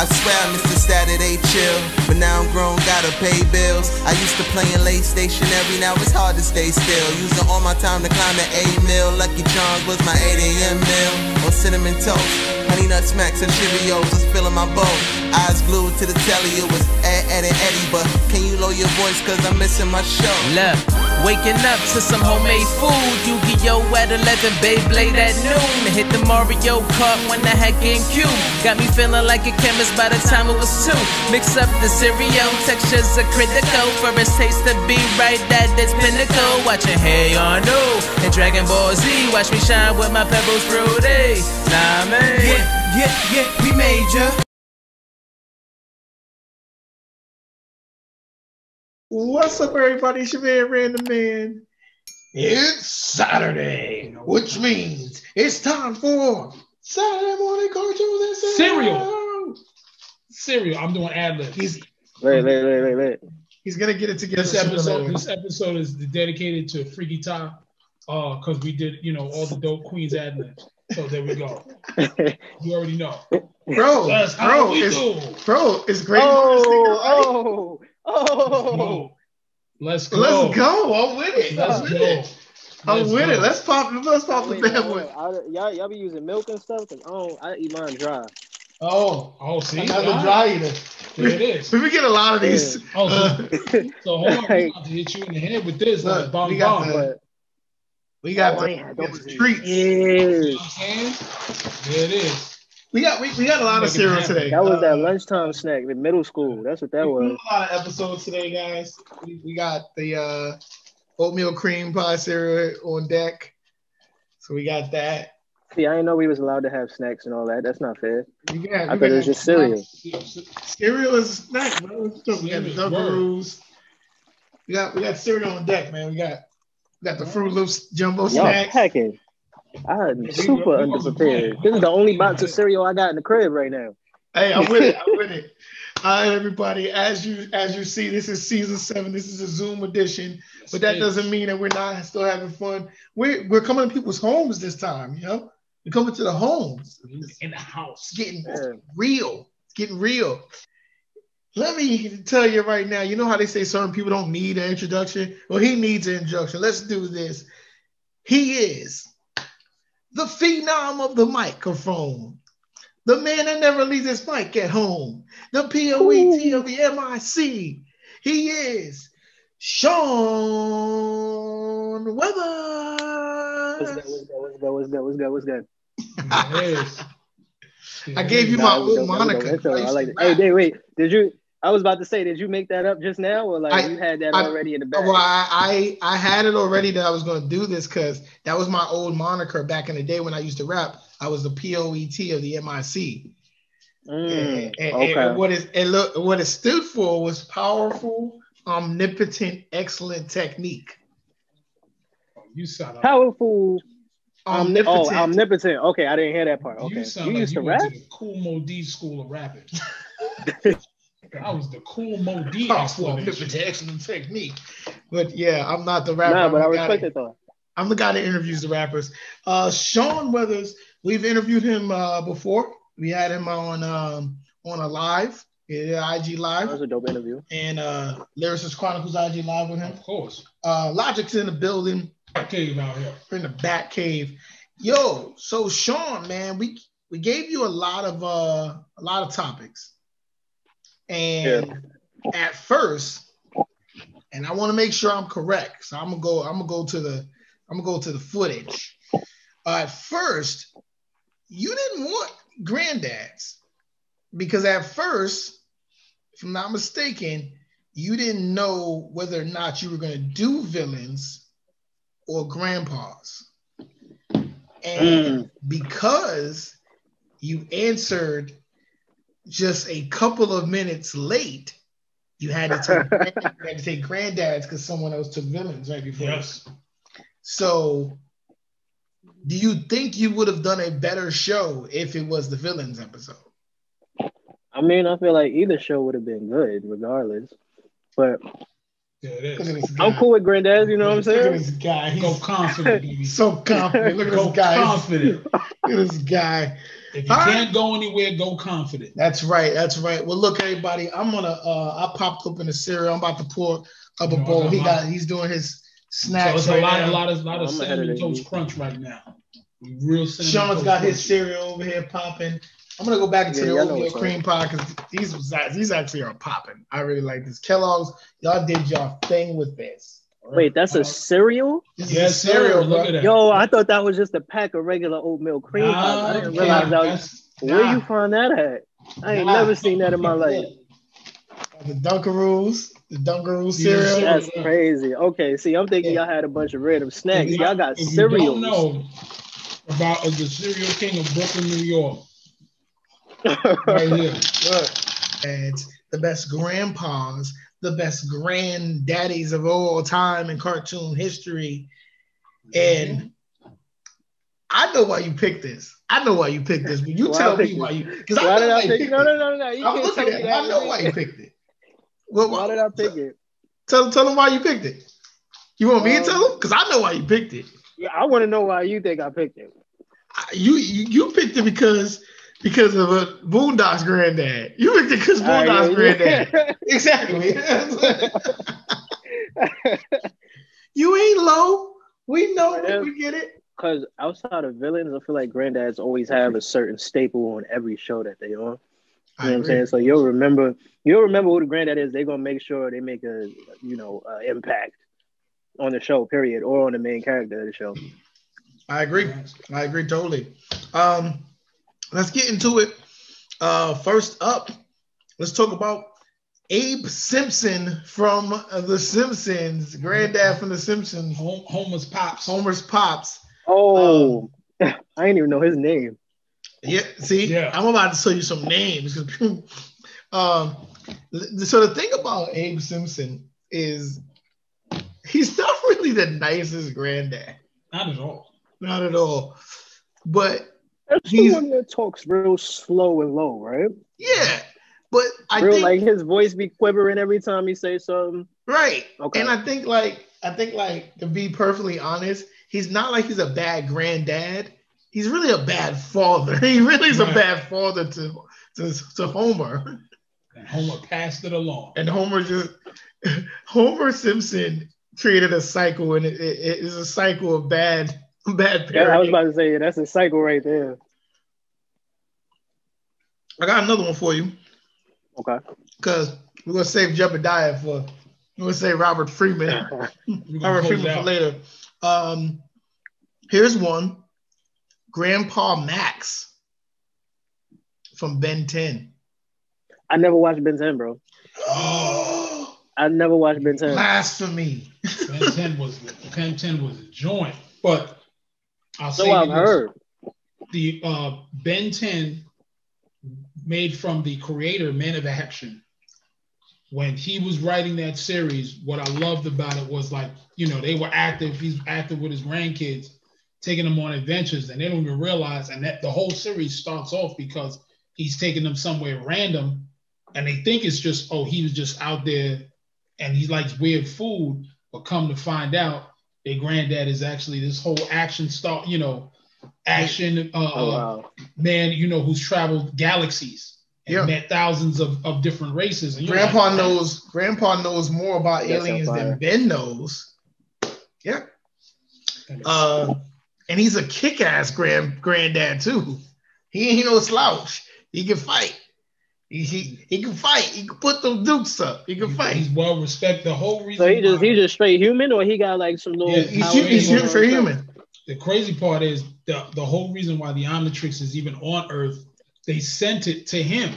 I swear I missed the Saturday chill, but now I'm grown, gotta pay bills. I used to play in late stationery, now it's hard to stay still. Using all my time to climb the A-mill. Lucky Charms was my 8 a.m. meal. On cinnamon toast, honey nut smacks and Cheerios was filling my bowl. Eyes glued to the telly, it was Ed and Eddie. But can you lower your voice cause I'm missing my show? Look, waking up to some homemade food. Yu-Gi-Oh! At 11, Beyblade at noon. Hit the Mario Kart when I had GameCube. Got me feeling like a chemist by the time it was 2. Mix up the cereal, textures are critical. For its taste to be right at its pinnacle. Watching Hey Arnold and Dragon Ball Z. Watch me shine with my pebbles through day. Nah, man. Yeah, we major. What's up, everybody? It's your man, Random Man. It's Saturday, which means it's time for Saturday morning cartoons and Cereal. I'm doing ad-libs. Wait. He's gonna get it together. This episode is dedicated to Freaky Ty, because we did, all the dope Queens ad-libs. So there we go. You already know. Bro, it's great. Let's go. I'm with it. Let's pop the bad one. Y'all be using milk and stuff? Cause I eat mine dry. See? Another dry eater. There it is. We get a lot of these. So hold on. We're about to hit you in the head with this. Look, bomb. We got the treats. You know what I'm saying? There it is. We got a lot of cereal today. That was that lunchtime snack in middle school. That's what that was. A lot of episodes today, guys. We got the oatmeal cream pie cereal on deck. So we got that. See, I didn't know we was allowed to have snacks and all that. That's not fair. I thought it was just cereal. Cereal is a snack, bro. We got the Dunkaroos. We got cereal on deck, man. We got the Fruit Loops jumbo snacks. Packing. I'm super underprepared. This is the only box of cereal I got in the crib right now. Hey, I'm with it. All right, everybody. As you see, this is season 7. This is a Zoom edition, but that doesn't mean that we're not still having fun. We're coming to people's homes this time. We're coming to the homes in the house. It's getting real. Let me tell you right now. You know how they say certain people don't need an introduction? Well, he needs an introduction. Let's do this. He is the phenom of the microphone, the man that never leaves his mic at home, the POET of the MIC. He is Shon Weathers. What's good? I gave you my old moniker. I like it. Hey, wait. I was about to say, did you make that up just now, or you had that already in the back? Well, I had it already that I was going to do this because that was my old moniker back in the day when I used to rap. I was the POET of the MIC. And what it stood for was powerful, omnipotent, excellent technique. You sound powerful. Omnipotent. Omnipotent. Okay, I didn't hear that part. Okay, you used to rap? To the Cool Mo D school of rapping. I was the Cool Mo D omnipotent, excellent technique. But yeah, I'm not the rapper. Nah, but I respect it though. I'm the guy that interviews the rappers. Shon Weathers, we've interviewed him before. We had him on a live, IG live. That was a dope interview. And Lyricist Chronicles IG live with him. Of course. Logic's in the building. Cave out here. We're in the Bat Cave. Yo, so Shon, man, we gave you a lot of topics. And at first, and I want to make sure I'm correct, so I'm gonna go to the footage. At first, you didn't want Granddads because at first, if I'm not mistaken, you didn't know whether or not you were going to do villains or grandpas. And because you answered just a couple of minutes late, you had to take Granddads because someone else took villains right before. Yes. So do you think you would have done a better show if it was the villains episode? I mean, I feel like either show would have been good regardless. But yeah, it is. I'm cool with Granddads, you know what I'm saying? Look at this guy. Go confident, baby. So confident. Look at this guy. Confident. Look at this guy. If you can't go anywhere, go confident. That's right. That's right. Well, look, everybody, I'm gonna. I popped open the cereal. I'm about to pour up a bowl. He's doing his snacks. So it's a lot of Cinnamon Toast Crunch right now. Real cinnamon. Sean's got his cereal over here popping. I'm gonna go back into the oatmeal cream pie because these actually are popping. I really like this. Kellogg's, y'all did your thing with this. Wait, that's a cereal? Yes, cereal. Look at that. Yo, I thought that was just a pack of regular oatmeal cream pie. I didn't realize that was. Where you find that at? I ain't never seen that in my life. The Dunkaroos cereal. That's crazy. Okay, see, I'm thinking y'all had a bunch of random snacks. Y'all got cereals. You don't know about the cereal king of Brooklyn, New York. Right here. Look, and the best grandpas, the best granddaddies of all time in cartoon history. And I know why you picked this. But you tell me why you. Because why did I pick it? No. You can't tell me that. I know why you picked it. Why did I pick it? Tell them why you picked it. You want me to tell them? Because I know why you picked it. Yeah, I want to know why you think I picked it. You picked it because of a Boondocks granddad. You picked it because Boondocks granddad. Exactly. You ain't low. We know. We get it. Because outside of villains, I feel like granddads always have a certain staple on every show that they on. You know what I'm saying? So you'll remember who the granddad is. They're gonna make sure they make a impact on the show, period, or on the main character of the show. I agree totally. Let's get into it. First up, let's talk about Abe Simpson from The Simpsons, granddad from The Simpsons. Homer's Pops. Oh, I didn't even know his name. Yeah, see, I'm about to tell you some names. So the thing about Abe Simpson is he's not really the nicest granddad. Not at all. But he's the one that talks real slow and low, right? Yeah, but I think like his voice be quivering every time he says something. Right. Okay. And I think to be perfectly honest, he's not like he's a bad granddad. He's really a bad father. He really is a bad father to Homer. And Homer passed it along. And Homer Simpson created a cycle, and it is a cycle of bad parenting. Yeah, I was about to say that's a cycle right there. I got another one for you. Okay. Because we're gonna save Jebediah we're gonna save Robert Freeman. Robert Freeman for later. Here's one. Grandpa Max from Ben 10. I never watched Ben 10, bro. I never watched Ben 10. Blasphemy. Ben 10 was a joint. But I've heard. The Ben 10 made from the creator, Man of Action. When he was writing that series, what I loved about it was they were active. He's active with his grandkids, taking them on adventures, and they don't even realize. And that the whole series starts off because he's taking them somewhere random, and they think it's just, he was just out there, and he likes weird food. But come to find out, their granddad is actually this whole action star, man, who's traveled galaxies and met thousands of different races. And Grandpa knows more about aliens than Ben knows. Yeah. And he's a kick-ass granddad too. He ain't no slouch. He can fight. He can fight. He can put them dukes up. He can fight. He's well respected. The whole reason. So he just straight human, or he got like some little. Yeah, he's straight human. The crazy part is the whole reason why the Omnitrix is even on Earth. They sent it to him.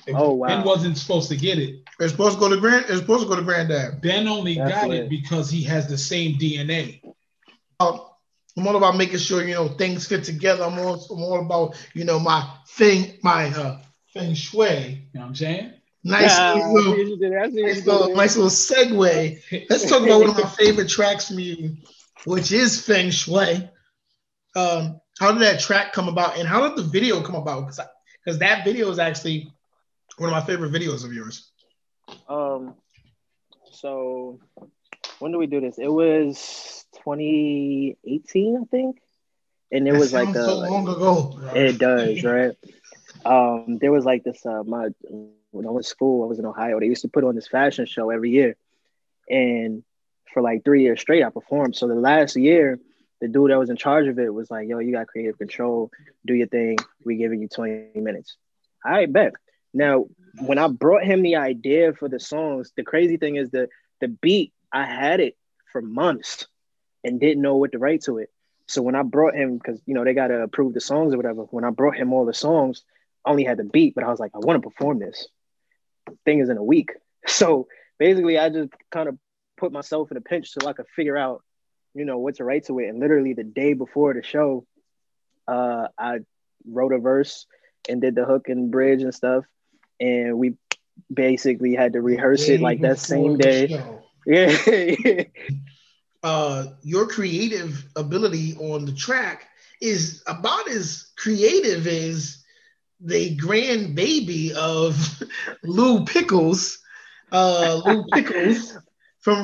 Oh wow! Ben wasn't supposed to get it. It's supposed to go to granddad. Ben only got it because he has the same DNA. I'm all about making sure things fit together. I'm all about my feng shui. You know what I'm saying? Nice little segue. Let's talk about one of my favorite tracks from you, which is Feng Shui. How did that track come about, and how did the video come about? Because that video is actually one of my favorite videos of yours. So when did we do this? It was 2018, I think. And there That was like sounds so long ago. it does, right? There was like this when I was in school, I was in Ohio. They used to put on this fashion show every year, and for like 3 years straight, I performed. So the last year, the dude that was in charge of it was like, "Yo, you got creative control. Do your thing. We giving you 20 minutes." All right, bet. Now, when I brought him the idea for the songs, the crazy thing is the beat, I had it for months and didn't know what to write to it. So when I brought him, because they got to approve the songs or whatever, when I brought him all the songs, I only had the beat, but I was like, I want to perform this. Thing is in a week. So basically, I just kind of put myself in a pinch so I could figure out, what to write to it. And literally the day before the show, I wrote a verse and did the hook and bridge and stuff. And we basically had to rehearse it like that same day. Yeah. Your creative ability on the track is about as creative as the grandbaby of Lou Pickles from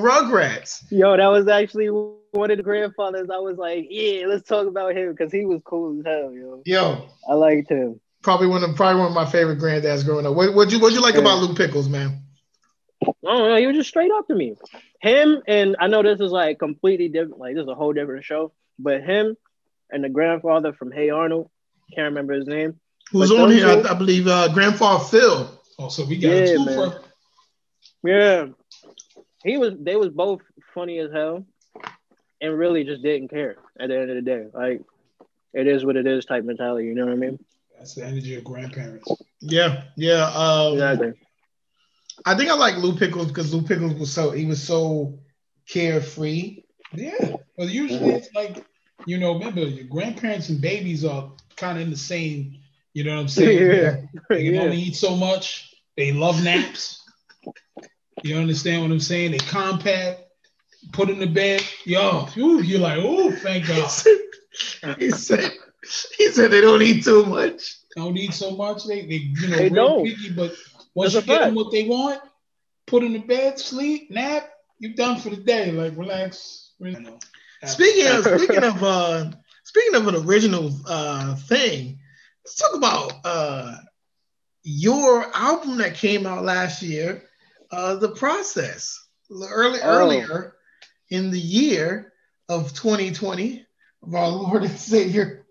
Rugrats. Yo, that was actually one of the grandfathers. I was like, yeah, let's talk about him because he was cool as hell, Yo, I liked him. Probably one of my favorite granddads growing up. What'd you like about Lou Pickles, man? Oh, he was just straight up to me. Him, and I know this is like completely different, like this is a whole different show, but him and the grandfather from Hey Arnold, can't remember his name. Who's on here? I believe Grandfather Phil. Oh, so we got a twofer. Yeah. They was both funny as hell and really just didn't care at the end of the day. Like, it is what it is type mentality, you know what I mean? That's the energy of grandparents. Yeah. Exactly. I think I like Lou Pickles because Lou Pickles was so carefree. Yeah. Well, usually it's like, remember your grandparents and babies are kind of in the same, you know what I'm saying? Yeah. They can only eat so much. They love naps. You understand what I'm saying? They compact, put in the bed. Yo, you're like, oh, thank God. He said they don't eat too much. Don't eat so much. They real don't. Picky, but once you get them what they want, put in the bed, sleep, nap, you're done for the day. Like, relax. Speaking of an original thing, let's talk about your album that came out last year, The Process. Earlier in the year of 2020, of our Lord and Savior,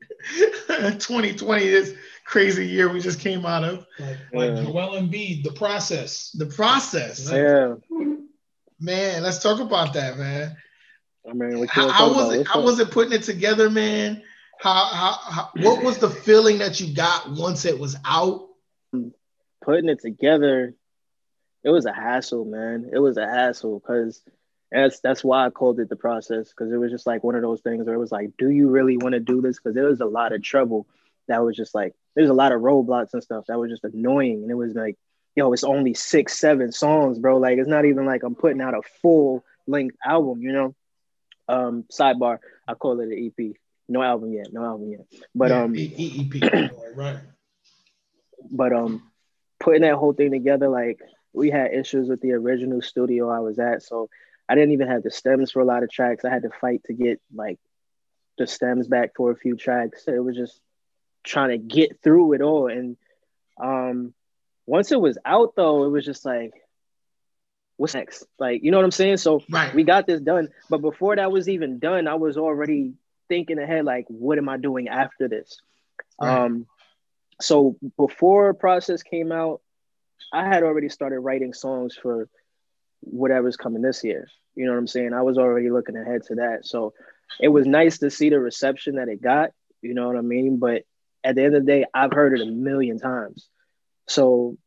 2020, this crazy year we just came out of. Like Joel Embiid, The Process. The Process. Yeah. Man, let's talk about that, man. I mean, how was it putting it together, man? What was the feeling that you got once it was out? Putting it together, it was a hassle, man. It was a hassle because that's why I called it The Process, because it was just like one of those things where it was like, do you really want to do this? Because there was a lot of trouble that was just like, there's a lot of roadblocks and stuff that was just annoying. And it was like, yo, it's only 6-7 songs, bro. Like, it's not even like I'm putting out a full length album, Sidebar, I call it an EP. No album yet. But EP, right. But putting that whole thing together, like, we had issues with the original studio I was at, so I didn't even have the stems for a lot of tracks. I had to fight to get like the stems back for a few tracks. It was just trying to get through it all. And once it was out, though, it was just like, what's next? Like, you know what I'm saying? So We got this done. But before that was even done, I was already thinking ahead, like, what am I doing after this? Right. So before Process came out, I had already started writing songs for whatever's coming this year. You know what I'm saying? I was already looking ahead to that. So it was nice to see the reception that it got, you know what I mean? But at the end of the day, I've heard it a million times. So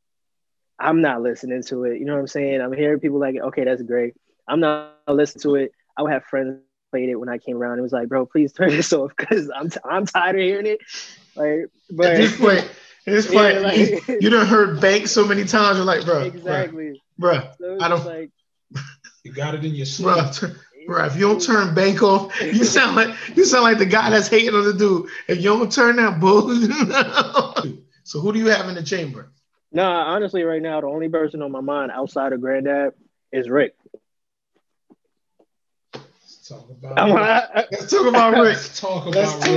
I'm not listening to it. You know what I'm saying? I'm hearing people like, okay, that's great. I'm not listening to it. I would have friends played it when I came around. It was like, bro, please turn this off because I'm tired of hearing it. Like, but at this point, like, you done heard Bank so many times. You're like, bro, exactly, bro. So I don't. Like, you got it in your sleep, bro. If you don't turn Bank off, you sound like the guy that's hating on the dude. If you don't turn that bull. So who do you have in the chamber? No, honestly, right now, the only person on my mind outside of Granddad is Rick. Talk about Let's talk about Rick. Let's talk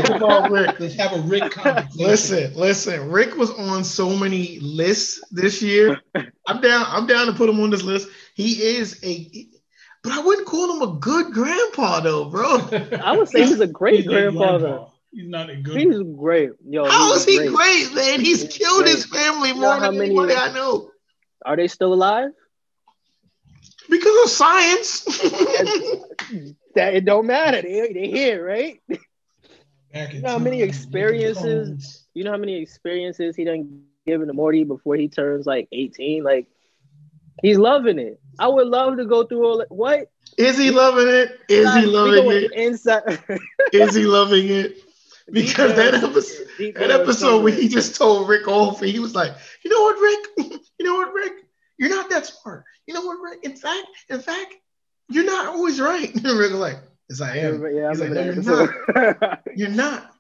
about Rick. Let's have a Rick conversation. Listen. Rick was on so many lists this year. I'm down to put him on this list. He is but I wouldn't call him a good grandpa though, bro. I would say he's a great grandfather. He's not a good. He's great. Yo, how is he great, man? He's killed great. His family more than anybody I know. Are they still alive? Because of science. That it don't matter. They here, right? You know how many experiences? You know how many experiences he done given to Morty before he turns like 18? Like, he's loving it. I would love to go through all that. What? Is he loving it? Is he loving it? Inside. Is he loving it? Because that episode where he just told Rick off, and he was like, you know what, Rick? You're not that smart. You know what, Rick? In fact, you're not always right. And Rick was like, yes, I am. Yeah, he's like, no, you're not. You're not.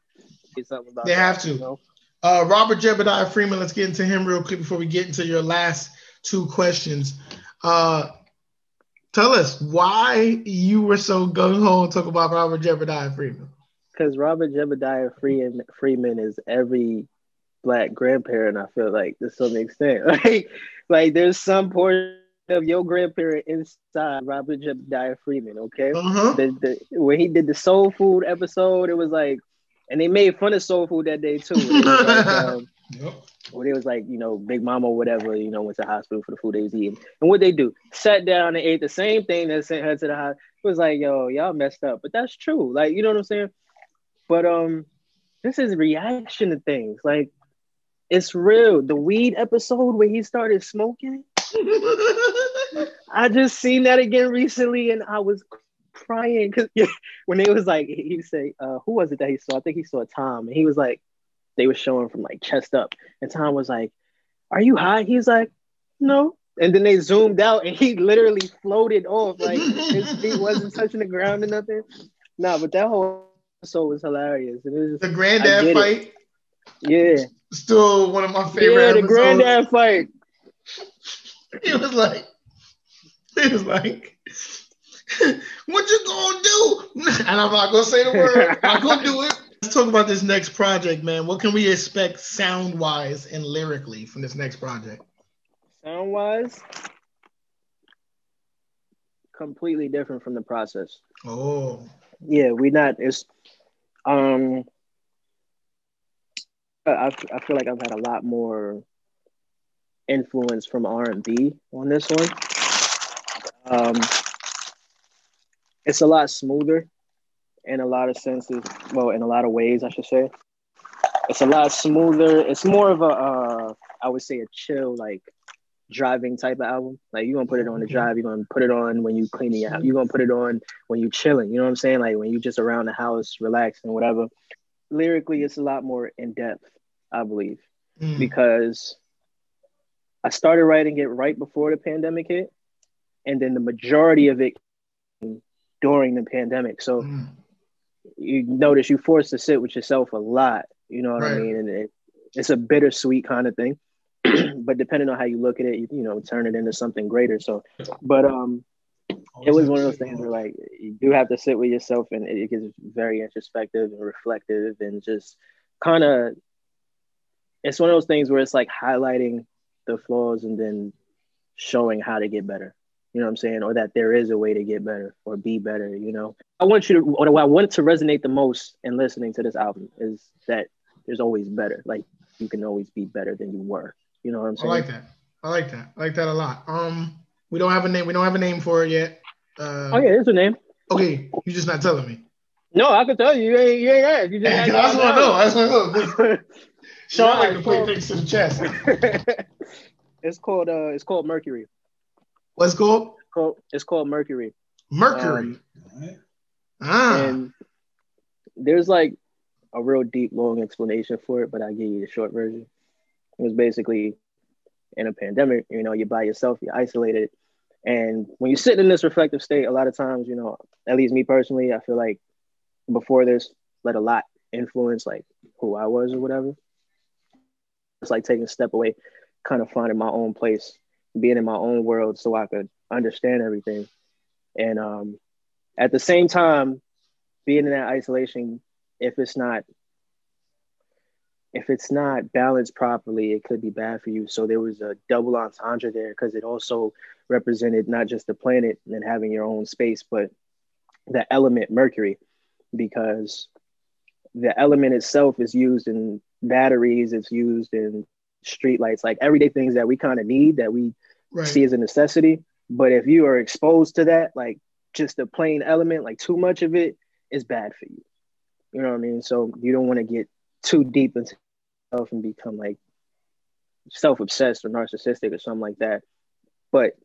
They have to. You know? Robert Jebediah Freeman, let's get into him real quick before we get into your last two questions. Tell us why you were so gung-ho and talk about Robert Jebediah Freeman. Because Robert Jebediah Freeman is every Black grandparent, I feel like, to some extent. Like there's some portion of your grandparent inside Robert Jebediah Freeman, okay? When he did the soul food episode, it was like, and they made fun of soul food that day too. Where they was like, you know, Big Mama or whatever, you know, went to the hospital for the food they was eating. And what they do? Sat down and ate the same thing that sent her to the hospital. It was like, yo, y'all messed up. But that's true. Like, you know what I'm saying? But this is reaction to things. Like, it's real. The weed episode where he started smoking, I just seen that again recently, and I was crying because when it was like, he said, who was it that he saw? I think he saw Tom, and he was like, they were showing from like chest up, and Tom was like, "Are you high?" He's like, "No." And then they zoomed out, and he literally floated off, like his feet wasn't touching the ground or nothing. Nah, but that whole episode was hilarious. And it was just, the granddad fight. Yeah. Still one of my favorite episodes. The granddad fight. It was like, what you gonna do? And I'm not gonna say the word. I'm gonna do it. Let's talk about this next project, man. What can we expect sound-wise and lyrically from this next project? Sound-wise, completely different from the process. Oh. Yeah, I feel like I've had a lot more influence from R&B on this one. It's a lot smoother in a lot of senses. Well, in a lot of ways, I should say. It's a lot smoother. It's more of a, I would say, a chill, like driving type of album. Like you're gonna put it on the drive. You're gonna put it on when you cleaning out. You're gonna put it on when you chilling. You know what I'm saying? Like when you just around the house, relaxing, whatever. Lyrically, it's a lot more in depth, I believe, because I started writing it right before the pandemic hit, and then the majority of it during the pandemic. So you notice you forced to sit with yourself a lot. You know what I mean? And it's a bittersweet kind of thing. But depending on how you look at it, you know, turn it into something greater. So, but it was one of those things where like you do have to sit with yourself, and it gets very introspective and reflective, and just kind of, it's one of those things where it's like highlighting the flaws and then showing how to get better. You know what I'm saying? Or that there is a way to get better or be better, you know? What I want to resonate the most in listening to this album is that there's always better. Like you can always be better than you were. You know what I'm saying? I like that a lot. We don't have a name. We don't have a name for it yet. Oh yeah, there's a name. Okay, you're just not telling me. No, I can tell you. You ain't asked. You just I just want to know. Sean like to play things to the chest. It's called Mercury. What's it called? It's called Mercury. Mercury. And there's like a real deep, long explanation for it, but I'll give you the short version. It was basically in a pandemic, you know, you're by yourself, you're isolated. And when you're sitting in this reflective state, a lot of times, you know, at least me personally, I feel like before this, let a lot influence like who I was or whatever. It's like taking a step away, kind of finding my own place, being in my own world so I could understand everything. And at the same time, being in that isolation, if it's not balanced properly, it could be bad for you. So there was a double entendre there because it also represented not just the planet and having your own space, but the element Mercury, because the element itself is used in batteries, it's used in street lights, like everyday things that we kind of need, that we see as a necessity. But if you are exposed to that, like just a plain element, like too much of it is bad for you. You know what I mean? So you don't want to get too deep into yourself and become like self-obsessed or narcissistic or something like that. But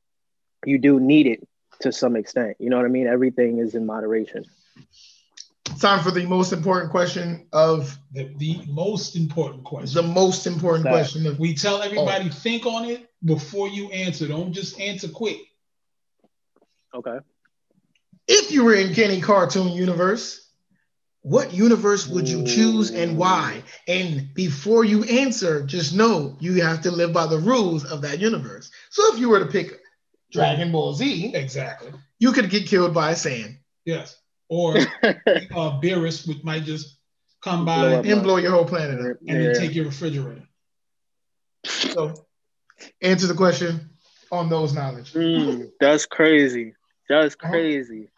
you do need it to some extent. You know what I mean? Everything is in moderation. Time for the most important question of the most important question. The most important question. Of, we tell everybody think on it before you answer. Don't just answer quick. Okay. If you were in any cartoon universe, what universe would you choose and why? And before you answer, just know you have to live by the rules of that universe. So if you were to pick Dragon Ball Z, exactly, you could get killed by a sand. Yes. Or Beerus, which might just come by and blow your whole planet up. And then take your refrigerator. So answer the question on those knowledge. That's crazy. That's crazy.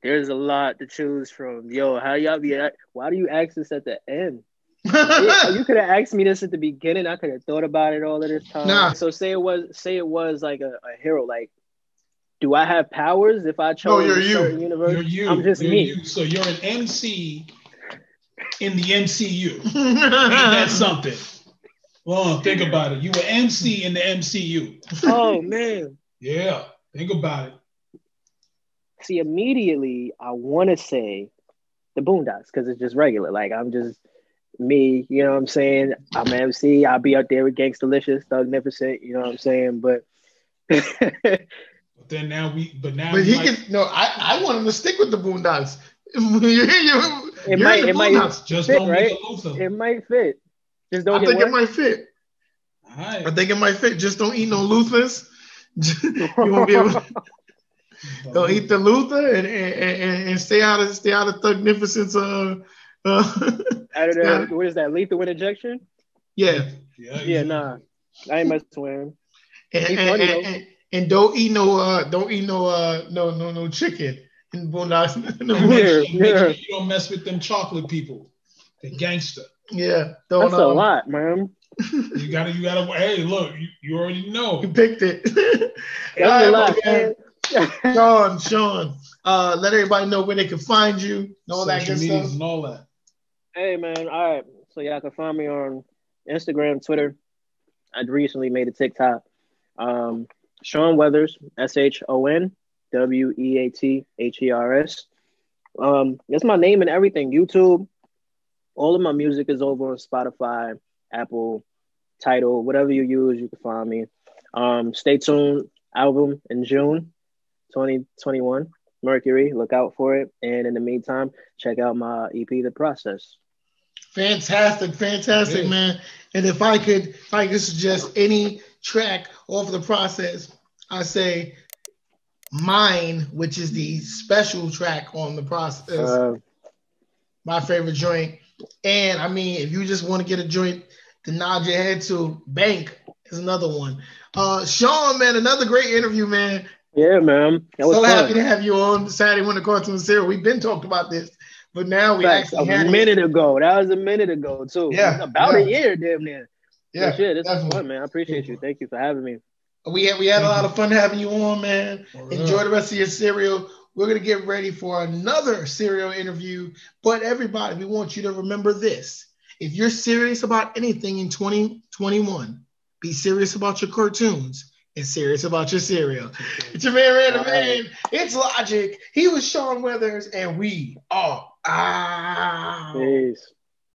There's a lot to choose from. Yo, how y'all be at? Why do you ask this at the end? You could have asked me this at the beginning. I could have thought about it all of this time. Nah. So say it was like a hero. Like, do I have powers if I chose a certain universe? You're you. I'm just me. You. So you're an MC in the MCU. That's something. Well, think about it. You were MC in the MCU. Oh man. Yeah. Think about it. See, immediately I want to say the Boondocks because it's just regular. Like I'm just me, you know what I'm saying? I'm an MC. I'll be out there with Gangstalicious, Thugnificent, you know what I'm saying? But But he might, can. No, I want him to stick with the Boondocks. It might just fit, don't right? make a Luther. It might fit. Just don't. I think it might fit. Right. I think it might fit. Just don't eat no Luthers. You won't be able. Don't eat the Luther and stay out of Thugnificent's. What is that? Lethal with injection? Yeah. Nah. I ain't messing with him. And don't eat no chicken in Boondocks. You don't mess with them chocolate people. The gangster. Yeah. That's a lot, man. You gotta. Hey, look, you already know. You picked it. That's a lot, man. Shon, let everybody know where they can find you and all that good stuff. And all that. Hey, man. All right. So y'all can find me on Instagram, Twitter. I recently made a TikTok. Shon Weathers, ShonWeathers. That's my name and everything. YouTube. All of my music is over on Spotify, Apple, Tidal, whatever you use, you can find me. Stay tuned. Album in June 2021. Mercury. Look out for it. And in the meantime, check out my EP, The Process. Fantastic, man. And if I could suggest any track off The Process, I say Mine, which is the special track on The Process. My favorite joint. And I mean, if you just want to get a joint to nod your head to, Bank is another one. Shon, man, another great interview, man. Yeah, man. That was so fun. Happy to have you on Saturday when the cartoon serial. We've been talking about this, but now we actually had a minute ago. That was a minute ago too. Yeah, about a year, damn near. Yeah, shit, this is fun, man. I appreciate you. Thank you for having me. We had a lot of fun having you on, man. Enjoy the rest of your cereal. We're gonna get ready for another cereal interview. But everybody, we want you to remember this: if you're serious about anything in 2021, be serious about your cartoons and serious about your cereal. It's your man, Random Man. It's Logic. He was Shon Weathers, and we are out. Peace.